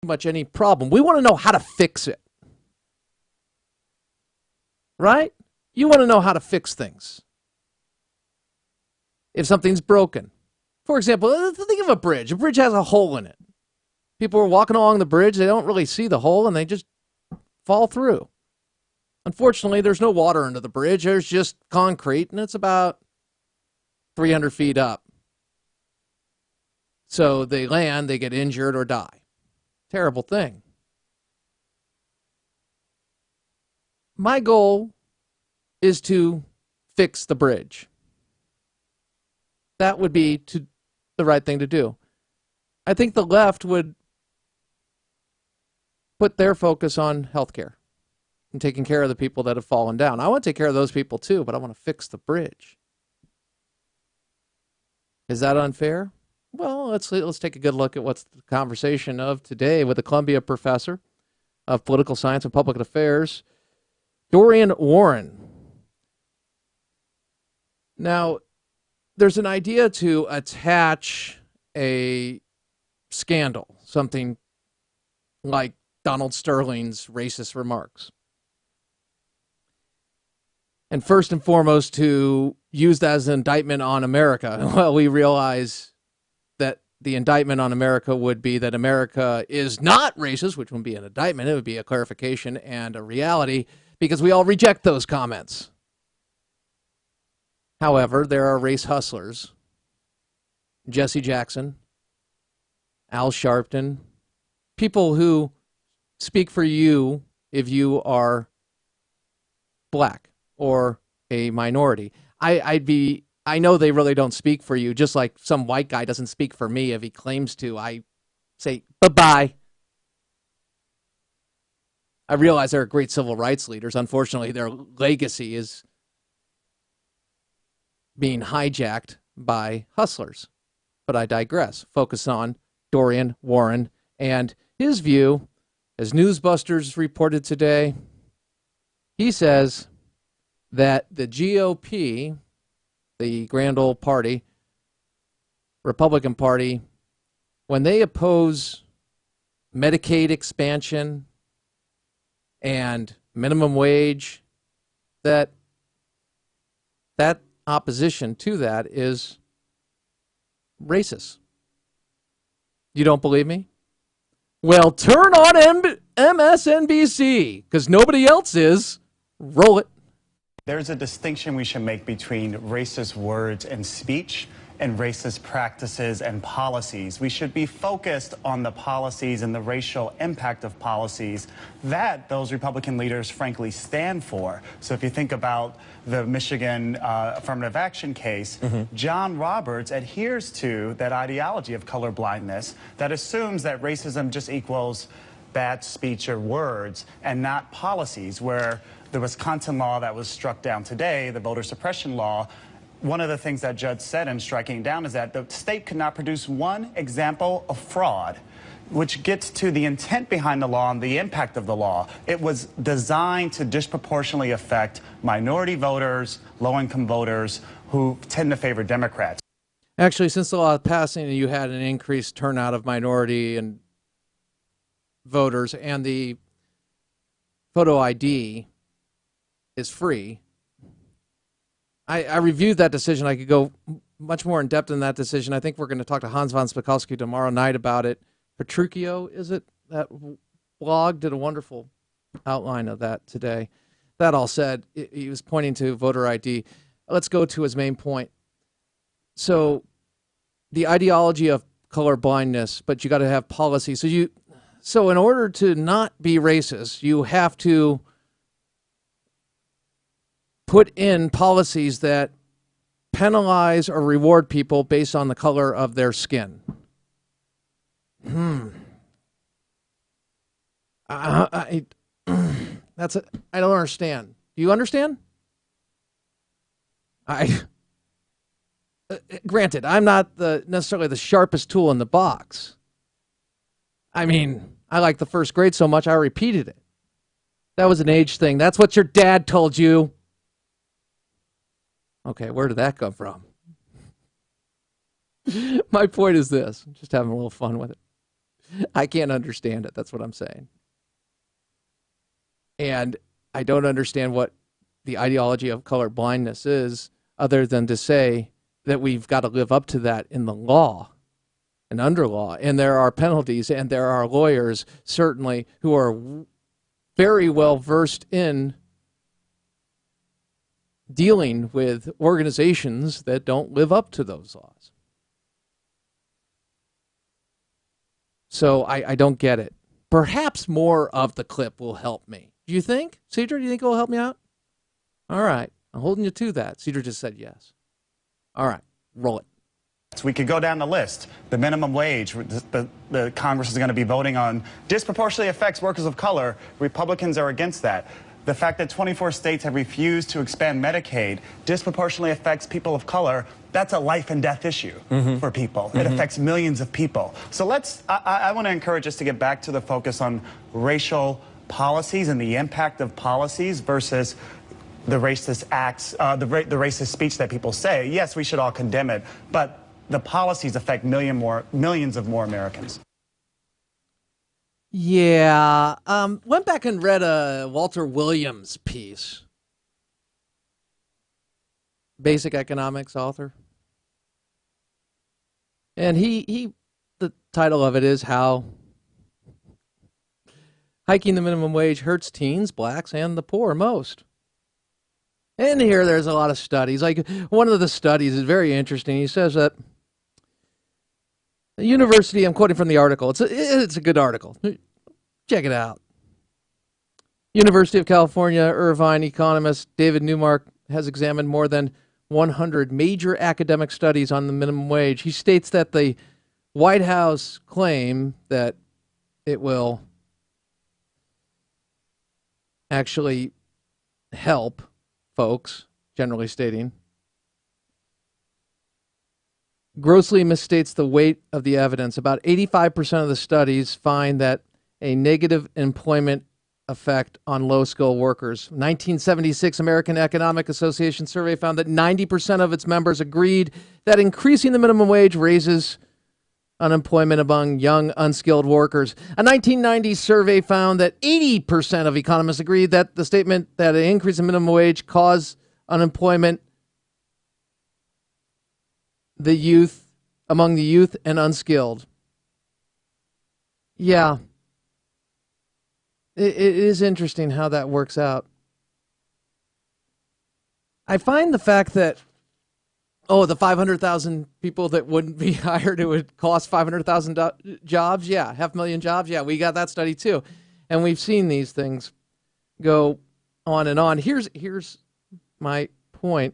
much any problem. We want to know how to fix it. Right? You want to know how to fix things. If something's broken. For example, think of a bridge. A bridge has a hole in it. People are walking along the bridge. They don't really see the hole, and they just fall through. Unfortunately, there's no water under the bridge. There's just concrete, and it's about 300 feet up. So they land, they get injured or die. Terrible thing. My goal is to fix the bridge. That would be the right thing to do. I think the left would put their focus on healthcare and taking care of the people that have fallen down. I want to take care of those people too, but I want to fix the bridge. Is that unfair? Well, let's take a good look at what's the conversation of today with the Columbia professor of political science and public affairs, Dorian Warren. Now, there's an idea to attach a scandal, something like Donald Sterling's racist remarks. And first and foremost, to use that as an indictment on America. Well, we realize that the indictment on America would be that America is not racist, which wouldn't be an indictment. It would be a clarification and a reality, because we all reject those comments. However, there are race hustlers, Jesse Jackson, Al Sharpton, people who speak for you if you are black or a minority. I know they really don't speak for you, just like some white guy doesn't speak for me if he claims to. I say, bye-bye. I realize they're great civil rights leaders. Unfortunately, their legacy is being hijacked by hustlers. But I digress. Focus on Dorian Warren and his view, as Newsbusters reported today. He says that the GOP, the grand old party, Republican Party, when they oppose Medicaid expansion and minimum wage, that opposition to that is racist. You don't believe me? Well, turn on MSNBC, because nobody else is. Roll it. There's a distinction we should make between racist words and speech and racist practices and policies. We should be focused on the policies and the racial impact of policies that those Republican leaders frankly stand for. So if you think about the Michigan affirmative action case, John Roberts adheres to that ideology of colorblindness that assumes that racism just equals bad speech or words and not policies, where the Wisconsin law that was struck down today, the voter suppression law, one of the things that judge said in striking down is that the state could not produce one example of fraud, which gets to the intent behind the law and the impact of the law. It was designed to disproportionately affect minority voters, low-income voters who tend to favor Democrats. Actually, since the law passing, you had an increased turnout of minority and voters, and the photo ID is free. I reviewed that decision. I could go much more in depth in that decision. I think we're going to talk to Hans von Spakovsky tomorrow night about it. Petruchio, is it? That blog did a wonderful outline of that today. That all said, he was pointing to voter ID. Let's go to his main point. So the ideology of color blindness, but you got to have policy. So in order to not be racist, you have to put in policies that penalize or reward people based on the color of their skin. I don't understand. Do you understand? Granted, I'm not necessarily the sharpest tool in the box. I mean, I like the first grade so much I repeated it. That was an age thing. That's what your dad told you. Okay, where did that come from? My point is this. I'm just having a little fun with it. I can't understand it. That's what I'm saying. And I don't understand what the ideology of color blindness is, other than to say that we've got to live up to that in the law and under law. And there are penalties, and there are lawyers, certainly, who are very well versed in dealing with organizations that don't live up to those laws. So I don't get it. Perhaps more of the clip will help me. Do you think? Cedra, do you think it will help me out? All right. I'm holding you to that. Cedra just said yes. All right. Roll it. We could go down the list. The minimum wage, the Congress is going to be voting on, disproportionately affects workers of color. Republicans are against that. The fact that 24 states have refused to expand Medicaid disproportionately affects people of color. That's a life and death issue for people. It affects millions of people. So I want to encourage us to get back to the focus on racial policies and the impact of policies versus the racist acts, the racist speech that people say. Yes, we should all condemn it, but the policies affect millions of more Americans. Yeah. Went back and read a Walter Williams piece. Basic economics author. And the title of it is How Hiking the Minimum Wage Hurts Teens, Blacks, and the Poor Most. And here there's a lot of studies. Like one of the studies is very interesting. He says that the university, I'm quoting from the article. It's a good article. Check it out. University of California, Irvine economist David Newmark has examined more than 100 major academic studies on the minimum wage. He states that the White House claim that it will actually help folks, generally stating, grossly misstates the weight of the evidence. About 85% of the studies find that a negative employment effect on low-skilled workers. 1976 American Economic Association survey found that 90% of its members agreed that increasing the minimum wage raises unemployment among young, unskilled workers. A 1990 survey found that 80% of economists agreed that the statement that an increase in minimum wage caused unemployment among the youth and unskilled. Yeah. It is interesting how that works out. I find the fact that, the 500,000 people that wouldn't be hired, it would cost 500,000 jobs. Yeah, 500,000 jobs. Yeah, we got that study too. And we've seen these things go on and on. Here's my point.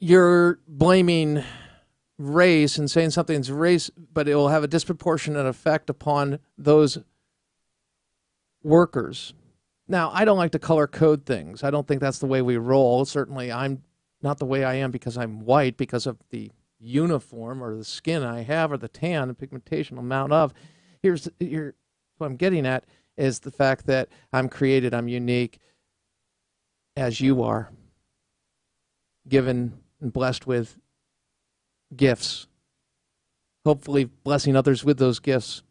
You're blaming race and saying something's race, but it will have a disproportionate effect upon those workers. Now, I don't like to color code things. I don't think that's the way we roll. Certainly, I'm not the way I am because I'm white, because of the uniform or the skin I have or the tan, the pigmentation amount of. Here's what I'm getting at is the fact that I'm created, I'm unique, as you are, given and blessed with gifts, hopefully blessing others with those gifts.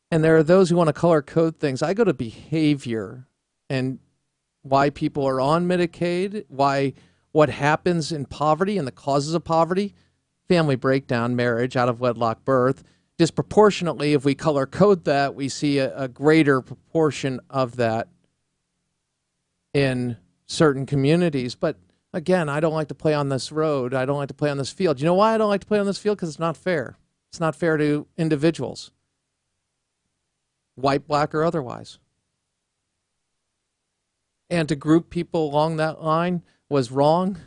And there are those who want to color code things. I go to behavior and why people are on Medicaid, what happens in poverty and the causes of poverty, family breakdown, marriage, out of wedlock birth. Disproportionately, if we color code that, we see a greater proportion of that in certain communities. But again, I don't like to play on this road. I don't like to play on this field. You know why I don't like to play on this field? Because it's not fair. It's not fair to individuals, white, black, or otherwise. And to group people along that line was wrong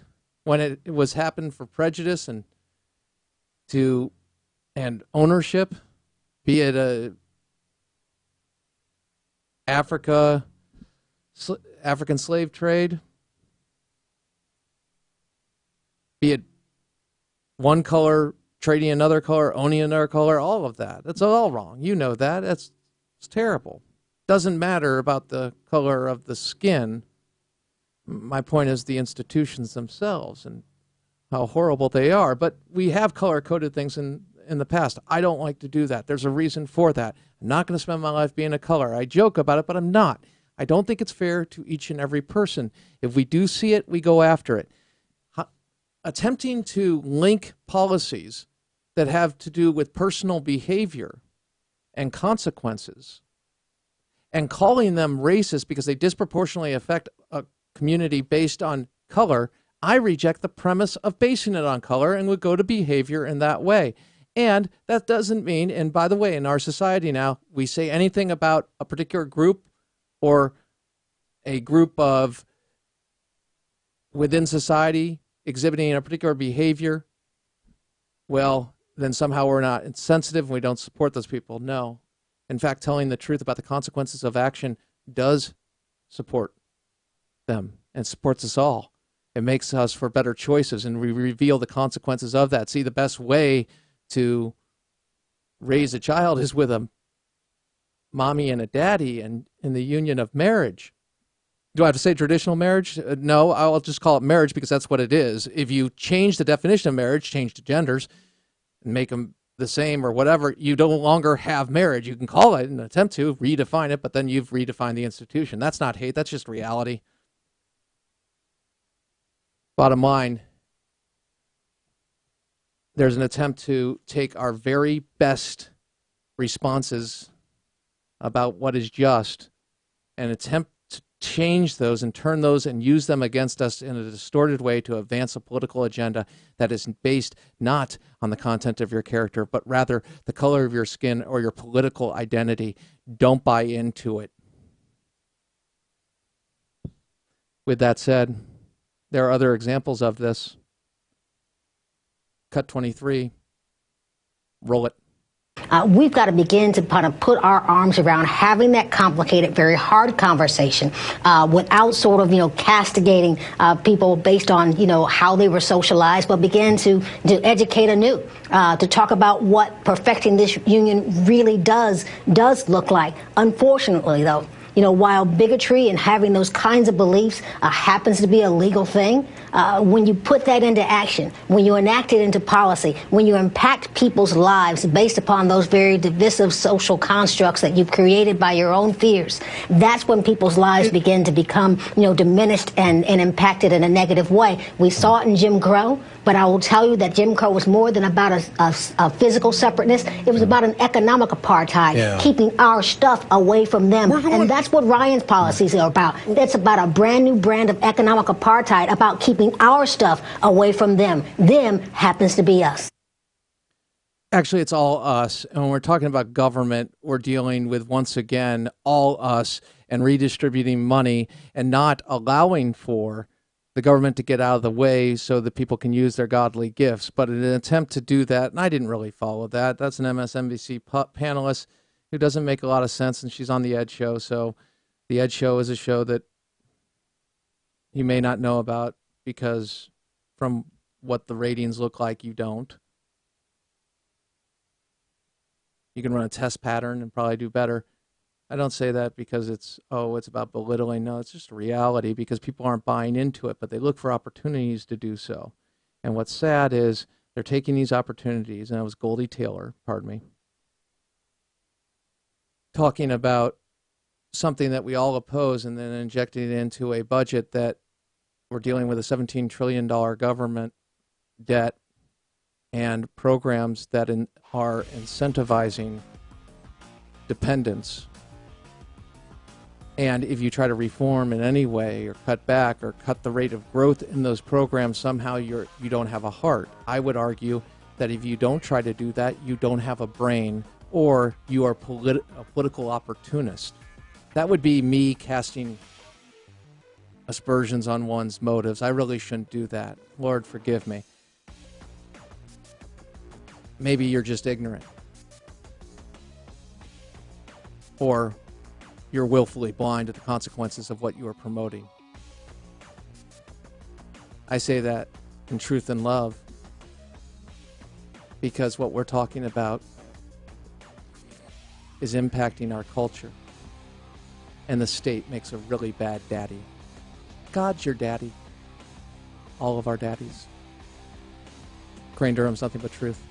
when it was happened for prejudice and ownership, be it a African slave trade, be it one color trading another color, owning another color, all of that. That's all wrong. You know that. It's terrible. Doesn't matter about the color of the skin. My point is the institutions themselves and how horrible they are. But we have color-coded things in the past. I don't like to do that. There's a reason for that. I'm not going to spend my life being a color. I joke about it, but I'm not. I don't think it's fair to each and every person. If we do see it, we go after it. Attempting to link policies that have to do with personal behavior and consequences and calling them racist because they disproportionately affect a community based on color, I reject the premise of basing it on color and would go to behavior in that way. And that doesn't mean, and by the way, in our society now, we say anything about a particular group or a group of within society exhibiting a particular behavior, well, then somehow we're not insensitive and we don't support those people. No. In fact, telling the truth about the consequences of action does support them and supports us all. It makes us for better choices, and we reveal the consequences of that. See, the best way to raise a child is with a mommy and a daddy and in the union of marriage. Do I have to say traditional marriage? No, I'll just call it marriage because that's what it is. If you change the definition of marriage, change the genders, and make them the same or whatever, you no longer have marriage. You can call it and attempt to redefine it, but then you've redefined the institution. That's not hate, that's just reality. Bottom line, there's an attempt to take our very best responses about what is just and attempt to change those and turn those and use them against us in a distorted way to advance a political agenda that is based not on the content of your character, but rather the color of your skin or your political identity. Don't buy into it. With that said, there are other examples of this. Cut 23. Roll it. We've got to begin to kind of put our arms around having that complicated, very hard conversation without sort of, castigating people based on, how they were socialized, but begin to educate anew, to talk about what perfecting this union really does look like. Unfortunately, though, while bigotry and having those kinds of beliefs happens to be a legal thing, when you put that into action, when you enact it into policy, when you impact people's lives based upon those very divisive social constructs that you've created by your own fears, that's when people's lives begin to become, diminished and impacted in a negative way. We saw it in Jim Crow, but I will tell you that Jim Crow was more than about a physical separateness. It was about an economic apartheid, keeping our stuff away from them. And that's what Ryan's policies are about. It's about a brand new brand of economic apartheid, about keeping our stuff away from them. Them happens to be us. Actually, it's all us. And when we're talking about government, we're dealing with, once again, all us and redistributing money and not allowing for the government to get out of the way so that people can use their godly gifts. But in an attempt to do that, and I didn't really follow that. That's an MSNBC panelist who doesn't make a lot of sense, and she's on The Ed Show. So The Ed Show is a show that you may not know about because from what the ratings look like, you don't. You can run a test pattern and probably do better. I don't say that because it's about belittling. No, it's just a reality because people aren't buying into it, but they look for opportunities to do so. And what's sad is they're taking these opportunities, and it was Goldie Taylor, pardon me, talking about something that we all oppose and then injecting it into a budget that we're dealing with a $17 trillion government debt and programs that are incentivizing dependence. And if you try to reform in any way or cut back or cut the rate of growth in those programs, somehow you don't have a heart. I would argue that if you don't try to do that, you don't have a brain or you are a political opportunist. That would be me casting aspersions on one's motives. I really shouldn't do that. Lord, forgive me. Maybe you're just ignorant. Or you're willfully blind to the consequences of what you are promoting. I say that in truth and love because what we're talking about is impacting our culture. And the state makes a really bad daddy. God's your daddy. All of our daddies. Crane Durham's Nothing But Truth.